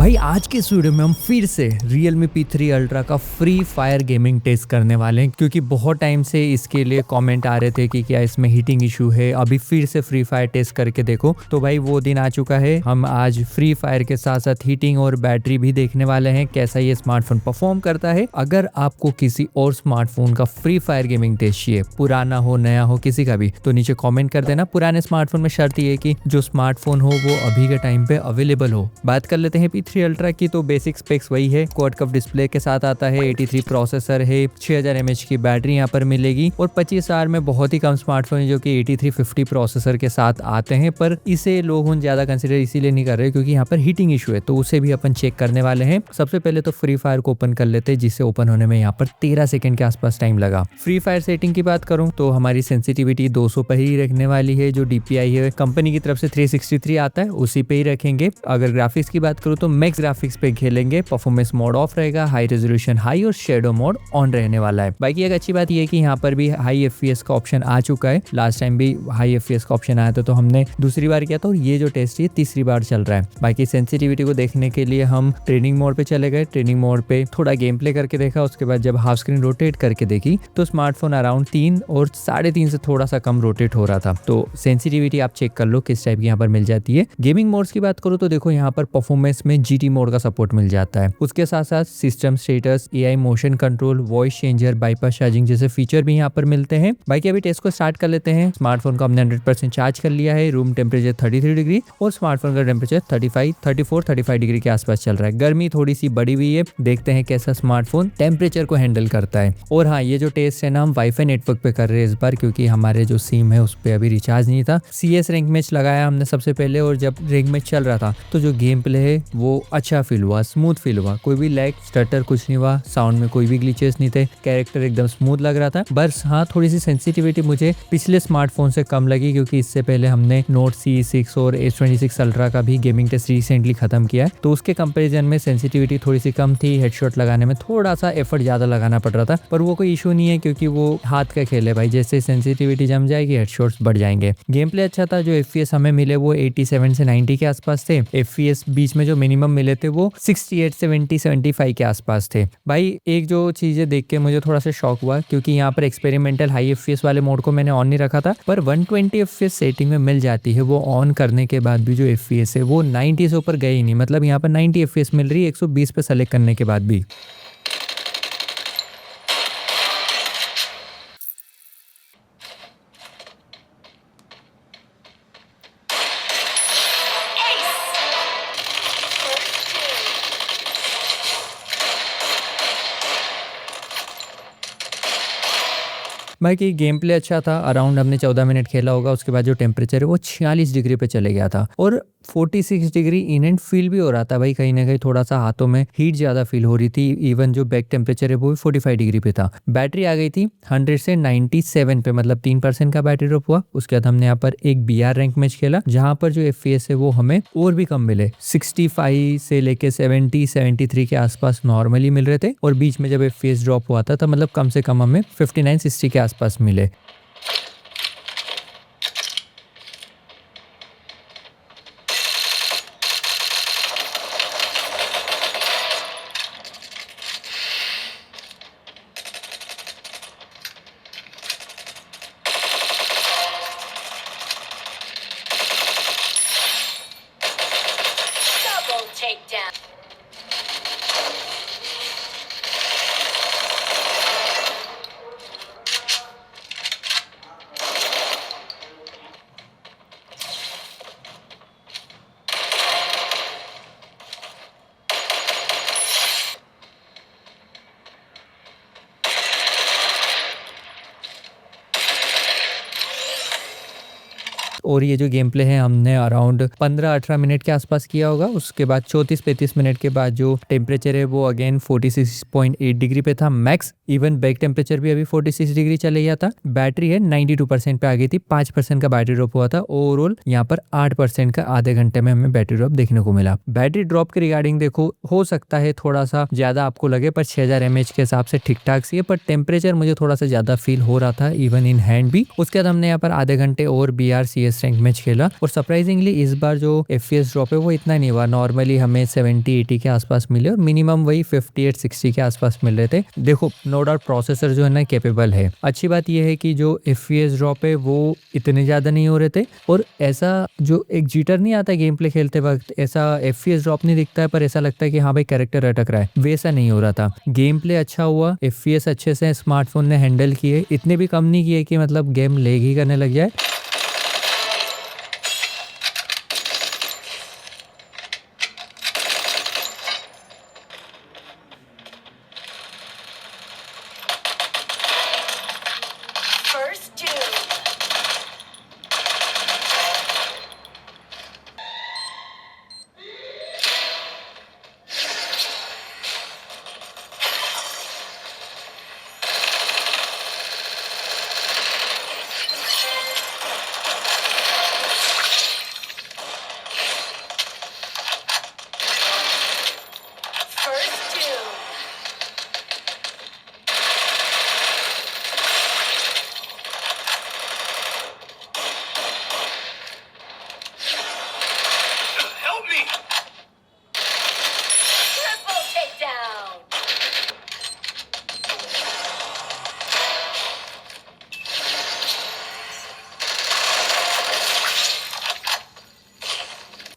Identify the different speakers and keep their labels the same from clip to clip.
Speaker 1: भाई आज के इस वीडियो में हम फिर से Realme P3 Ultra का फ्री फायर गेमिंग टेस्ट करने वाले हैं, क्योंकि बहुत टाइम से इसके लिए कमेंट आ रहे थे कि क्या इसमें हीटिंग इशू है, अभी फिर से फ्री फायर टेस्ट करके देखो। तो भाई वो दिन आ चुका है। हम आज फ्री फायर के साथ साथ हीटिंग और बैटरी भी देखने वाले हैं, कैसा ये स्मार्टफोन परफॉर्म करता है। अगर आपको किसी और स्मार्टफोन का फ्री फायर गेमिंग टेस्ट चाहिए, पुराना हो नया हो किसी का भी, तो नीचे कॉमेंट कर देना। पुराने स्मार्टफोन में शर्त ये है कि जो स्मार्टफोन हो वो अभी के टाइम पे अवेलेबल हो। बात कर लेते हैं P3 Ultra की, तो बेसिक स्पेक्स वही है। क्वाड कर्व डिस्प्ले के साथ आता है, 83 प्रोसेसर है, 6000 mAh की बैटरी यहाँ पर मिलेगी और 25,000 में बहुत ही कम स्मार्टफोन है जो कि 8350 प्रोसेसर के साथ आते हैं। पर इसे लोग ज्यादा कंसिडर इसीलिए नहीं कर रहे क्योंकि यहाँ पर हीटिंग इशू है, तो उसे भी अपन चेक करने वाले हैं। सबसे पहले तो फ्री फायर को ओपन कर लेते हैं, जिससे ओपन होने में यहाँ पर 13 सेकंड के आसपास टाइम लगा। फ्री फायर सेटिंग की बात करूँ तो हमारी सेंसिटिविटी 200 पर ही रखने वाली है। जो DPI है कंपनी की तरफ से 363 आता है, उसी पे ही रखेंगे। अगर ग्राफिक्स की बात करूँ तो मैक्स ग्राफिक्स पे खेलेंगे, परफॉर्मेंस मोड ऑफ रहेगा, हाई रेजोल्यूशन हाई और शेडो मोड ऑन रहने वाला है। बाकी एक अच्छी बात यह है कि यहाँ पर भी हाई FPS का ऑप्शन आ चुका है। लास्ट टाइम भी हाई FPS का ऑप्शन आया था, तो हमने दूसरी बार किया था और ये जो टेस्ट है तीसरी बार चल रहा है। बाकी सेंसिटिविटी को देखने के लिए हम ट्रेनिंग मोड पे चले गए। ट्रेनिंग मोड पे थोड़ा गेम प्ले करके देखा, उसके बाद जब हाफ स्क्रीन रोटेट करके देखी तो स्मार्टफोन अराउंड 3 और 3.5 से थोड़ा सा कम रोटेट हो रहा था। तो सेंसिटिविटी आप चेक कर लो किस टाइप की यहाँ पर मिल जाती है। गेमिंग मोड्स की बात करूँ तो देखो यहाँ पर परफॉर्मेंस में GT मोड का सपोर्ट मिल जाता है। उसके साथ साथ system status, AI motion control, voice changer, bypass charging जैसे फीचर भी यहाँ पर मिलते हैं। बाकी अभी टेस्ट को स्टार्ट कर लेते हैं। स्मार्टफोन को हमने 100% चार्ज कर लिया है। रूम टेम्परेचर 33 डिग्री और स्मार्टफोन का टेम्परेचर 34-35 डिग्री के आसपास चल रहा है। गर्मी थोड़ी सी बढ़ी हुई है, देखते हैं कैसा स्मार्टफोन टेम्परेचर को हैंडल करता है। और हाँ, ये जो टेस्ट है ना हम वाईफाई नेटवर्क पे कर रहे हैं इस बार, क्योंकि हमारे जो सिम है उस पर अभी रिचार्ज नहीं था। CS रैंक मैच लगाया हमने सबसे पहले, और जब रैंक मैच चल रहा था तो जो गेम प्ले है वो अच्छा फील हुआ, स्मूथ फील हुआ। कोई भी लैग स्टटर कुछ नहीं हुआ, साउंड में कोई भी ग्लिचेस नहीं थे, कैरेक्टर एकदम स्मूथ लग रहा था। बस हाँ, थोड़ी सी सेंसिटिविटी मुझे पिछले स्मार्टफोन से कम लगी, क्योंकि इससे पहले हमने नोट C6 और S26 अल्ट्रा का भी गेमिंग टेस्ट रिसेंटली खत्म किया है, तो उसके कंपैरिजन में सेंसिटिविटी थोड़ी सी कम थी। हेडशॉट लगाने में थोड़ा सा एफर्ट ज्यादा लगाना पड़ रहा था, पर वो कोई इशू नहीं है क्योंकि वो हाथ का खेल है भाई। जैसे सेंसिटिविटी जम जाएगी हेडशॉट्स बढ़ जाएंगे। गेम प्ले अच्छा था। जो FPS हमें मिले वो 87 से 90 के आसपास थे। FPS बीच में जो मिनिमम मिले थे वो 68, 70, 75 के आसपास थे। भाई एक जो चीजें देख के मुझे थोड़ा सा शॉक हुआ, क्योंकि यहाँ पर एक्सपेरिमेंटल हाई FPS वाले मोड को मैंने ऑन नहीं रखा था, पर 120 FPS सेटिंग में मिल जाती है। वो ऑन करने के बाद भी जो FPS है वो 90 से ऊपर गए ही नहीं। मतलब यहाँ पर 90 FPS मिल रही है 120 पे सेलेक्ट करने के बाद भी। बाकी गेम प्ले अच्छा था। अराउंड हमने 14 मिनट खेला होगा। उसके बाद जो टेम्परेचर है वो 46 डिग्री पे चले गया था और 46 डिग्री इन एंड फील भी हो रहा था भाई। कहीं ना कहीं थोड़ा सा हाथों में हीट ज्यादा फील हो रही थी। इवन जो बैक टेम्परेचर है वो भी 45 डिग्री पे था। बैटरी आ गई थी 100 से 97 पे, मतलब 3% का बैटरी ड्रॉप हुआ। उसके बाद हमने यहाँ पर एक BR रैंक मैच खेला, जहाँ पर जो FPS है वो हमें और भी कम मिले। 65 से लेके 70, 73 के आसपास नॉर्मली मिल रहे थे, और बीच में जब FPS ड्रॉप हुआ था मतलब कम से कम हमें 59, 60 के आसपास मिले।
Speaker 2: Double takedown.
Speaker 1: और ये जो गेम प्ले है हमने अराउंड 15-18 मिनट के आसपास किया होगा। उसके बाद 34-35 मिनट के बाद जो टेम्परेचर है वो अगेन 46.8 डिग्री पे था मैक्स। इवन बैक टेम्परेचर भी अभी 46 डिग्री चले गया था। बैटरी है 92% पे आ गई थी। 5% का बैटरी ड्रॉप हुआ था। ओवरऑल यहाँ पर 8% का आधे घंटे में हमें बैटरी ड्रॉप देखने को मिला। बैटरी ड्रॉप के रिगार्डिंग देखो, हो सकता है थोड़ा सा ज्यादा आपको लगे, पर 6000 mAh के हिसाब से ठीक ठाक सी है। पर टेम्परेचर मुझे थोड़ा सा ज्यादा फील हो रहा था इवन इन हैंड भी। उसके बाद हमने यहाँ पर आधे घंटे और BR CS highest rank match खेला और सरप्राइजिंगली इस बार जो FPS ड्रॉप है वो इतना नहीं हुआ। नॉर्मली हमें 70-80 के आसपास मिले और मिनिमम वही 58-60 के आसपास मिल रहे थे। देखो नो डाउट प्रोसेसर जो है ना कैपेबल है। अच्छी बात यह है कि जो FPS ड्रॉप है वो इतने ज़्यादा नहीं हो रहे थे और ऐसा जो एक जीटर नहीं आता गेम प्ले खेलते वक्त, ऐसा FPS ड्रॉप नहीं दिखता है पर ऐसा लगता है कि हाँ भाई कैरेक्टर अटक रहा है, वैसा नहीं हो रहा था। गेम प्ले अच्छा हुआ, FPS अच्छे से स्मार्टफोन ने हैंडल किए, इतने भी कम नहीं किए कि मतलब गेम लेग ही करने लग जाए।
Speaker 2: First doom. First doom.
Speaker 3: Help me!
Speaker 2: Triple takedown.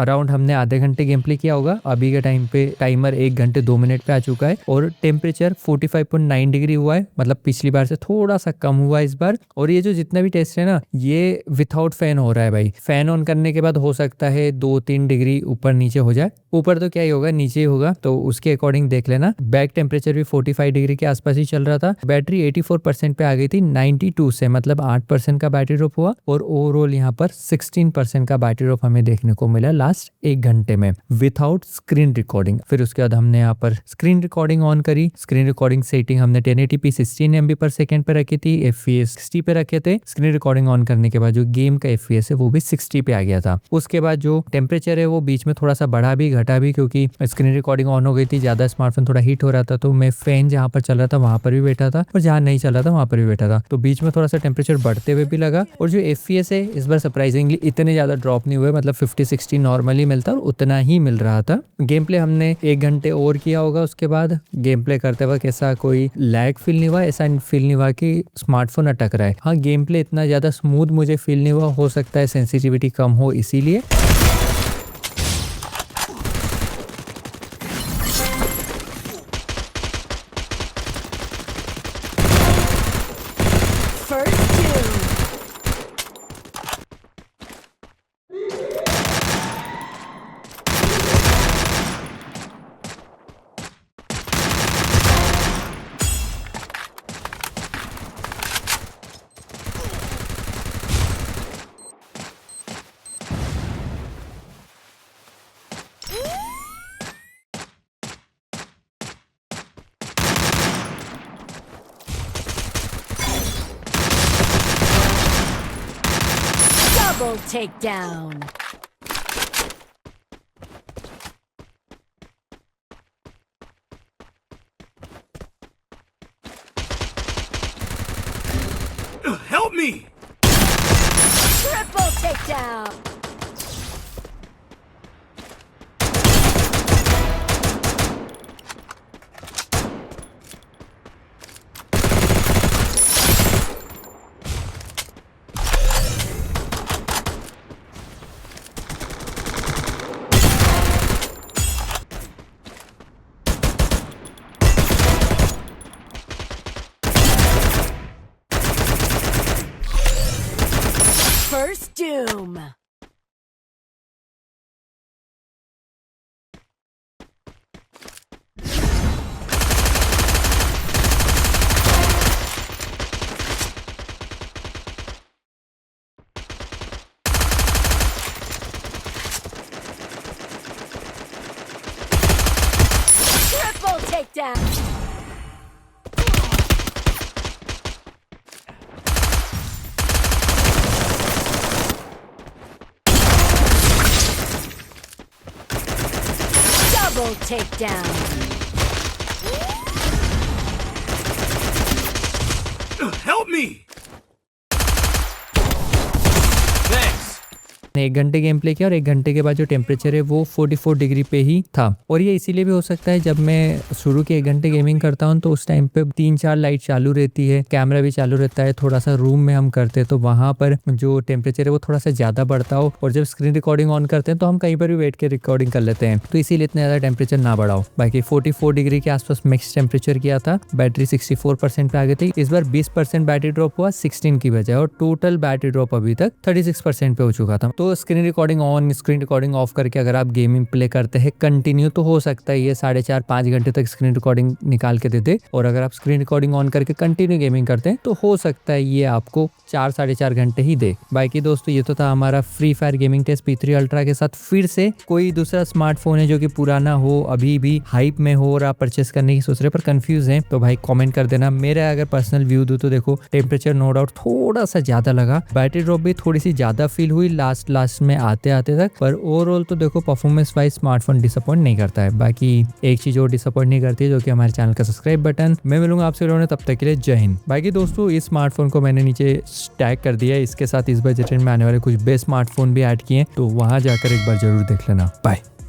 Speaker 1: Around हमने आधे घंटे गेम प्ले किया होगा। अभी के टाइम पे टाइमर 1 घंटे 2 मिनट पे आ चुका है और टेम्परेचर 45.9 डिग्री हुआ है, मतलब पिछली बार से थोड़ा सा कम हुआ है इस बार। और ये जो जितना भी टेस्ट है ना ये विथआउट फैन हो रहा है भाई। फैन ऑन करने के बाद हो सकता है 2-3 डिग्री ऊपर नीचे हो जाए, ऊपर तो क्या ही होगा नीचे ही होगा, तो उसके अकॉर्डिंग देख लेना। बैक टेम्परेचर भी 45 डिग्री के आसपास ही चल रहा था। बैटरी 84% पे आ गई थी 92 से, मतलब 8% का बैटरी ड्रॉप हुआ और ओवरऑल यहाँ पर 16% का बैटरी ड्रॉप हमें देखने को मिला लास्ट 1 घंटे में विथआउट स्क्रीन रिकॉर्डिंग। फिर उसके बाद हमने यहाँ पर स्क्रीन रिकॉर्डिंग ऑन करी। स्क्रीन रिकॉर्डिंग सेटिंग हमने 1080p 16 MB पर सेकेंड पे रखी थी, FPS 60 पे रखे थे। स्क्रीन रिकॉर्डिंग ऑन करने के बाद जो गेम का FPS है वो भी 60 पे आ गया था। उसके बाद जो टेम्परेचर है वो बीच में थोड़ा सा बढ़ा भी घटा भी, क्योंकि स्क्रीन रिकॉर्डिंग ऑन हो गई थी, ज्यादा स्मार्टफोन थोड़ा हीट हो रहा था, तो मैं फैन जहाँ पर चल रहा था वहां पर भी बैठा था और जहाँ नहीं चल रहा था वहां पर भी बैठा था, तो बीच में थोड़ा सा टेम्परेचर बढ़ते हुए भी लगा। और जो FPS है इस बार सरप्राइजिंगली इतने ज्यादा ड्रॉप नहीं हुए, मतलब 50-60 नॉर्मली मिलता और उतना ही मिल रहा था। गेम प्ले हमने 1 घंटे और किया होगा। उसके बाद गेम प्ले करते वक्त ऐसा कोई लैग फील नहीं हुआ, ऐसा फील नहीं हुआ कि स्मार्टफोन अटक रहा है। हाँ गेम प्ले इतना ज्यादा स्मूथ मुझे फील नहीं हुआ, हो सकता है सेंसिटिविटी कम हो इसीलिए।
Speaker 2: First doom. Double takedown.
Speaker 3: Help me!
Speaker 2: Triple takedown. First doom. Triple takedown. Double takedown.
Speaker 3: Help me! Thanks.
Speaker 1: 1 घंटे गेम प्ले किया और 1 घंटे के बाद जो टेम्परेचर है वो 44 डिग्री पे ही था। और ये इसीलिए भी हो सकता है जब मैं शुरू के 1 घंटे गेमिंग करता हूँ तो उस टाइम पे 3-4 लाइट चालू रहती है, कैमरा भी चालू रहता है, थोड़ा सा रूम में हम करते हैं तो वहाँ पर जो टेम्परेचर है वो थोड़ा सा ज़्यादा बढ़ता हो, और जब स्क्रीन रिकॉर्डिंग ऑन करते हैं तो हम कहीं पर भी बैठ के रिकॉर्डिंग कर लेते हैं, तो इसीलिए इतना ज़्यादा टेम्परेचर ना बढ़ाओ। बाकी 44 डिग्री के आसपास मैक्स टेम्परेचर किया था, बैटरी 64% पे आ गई थी। इस बार 20% बैटरी ड्रॉप हुआ 16 की बजाय, और टोटल बैटरी ड्रॉप अभी तक 36% पे हो चुका था। तो screen recording on, screen recording of करके अगर आप गेमिंग प्ले करते हैं कंटिन्यू तो हो सकता है ये 4.5-5 घंटे तक स्क्रीन रिकॉर्डिंग निकाल के दे दे, और अगर आप स्क्रीन रिकॉर्डिंग ऑन करके कंटिन्यू गेमिंग करते हैं तो हो सकता है ये आपको 4-4.5 घंटे ही दे। बाकी दोस्तों ये तो था हमारा Free Fire gaming test P3 ultra के साथ। फिर से कोई दूसरा स्मार्टफोन है जो कि पुराना हो, अभी भी हाइप में हो और आप परचेस करने की सोच रहे पर कंफ्यूज हैं, तो भाई कमेंट कर देना। मेरा अगर पर्सनल व्यू दूं तो देखो टेम्परेचर नो डाउट थोड़ा सा ज्यादा लगा, बैटरी ड्रॉप भी थोड़ी सी ज्यादा फील हुई लास्ट में आते आते तक, पर ओवरऑल तो देखो परफॉर्मेंस वाइज स्मार्टफोन डिसअपॉइंट नहीं करता है। बाकी एक चीज और डिसअपॉइंट नहीं करती है जो कि हमारे चैनल का सब्सक्राइब बटन। मैं मिलूंगा आपसे तब तक के लिए जय हिंद। बाकी दोस्तों इस स्मार्टफोन को मैंने नीचे टैग कर दिया है, इसके साथ इस बजट में आने वाले कुछ बेस्ट स्मार्टफोन भी ऐड किए, तो वहां जाकर एक बार जरूर देख लेना। बाय।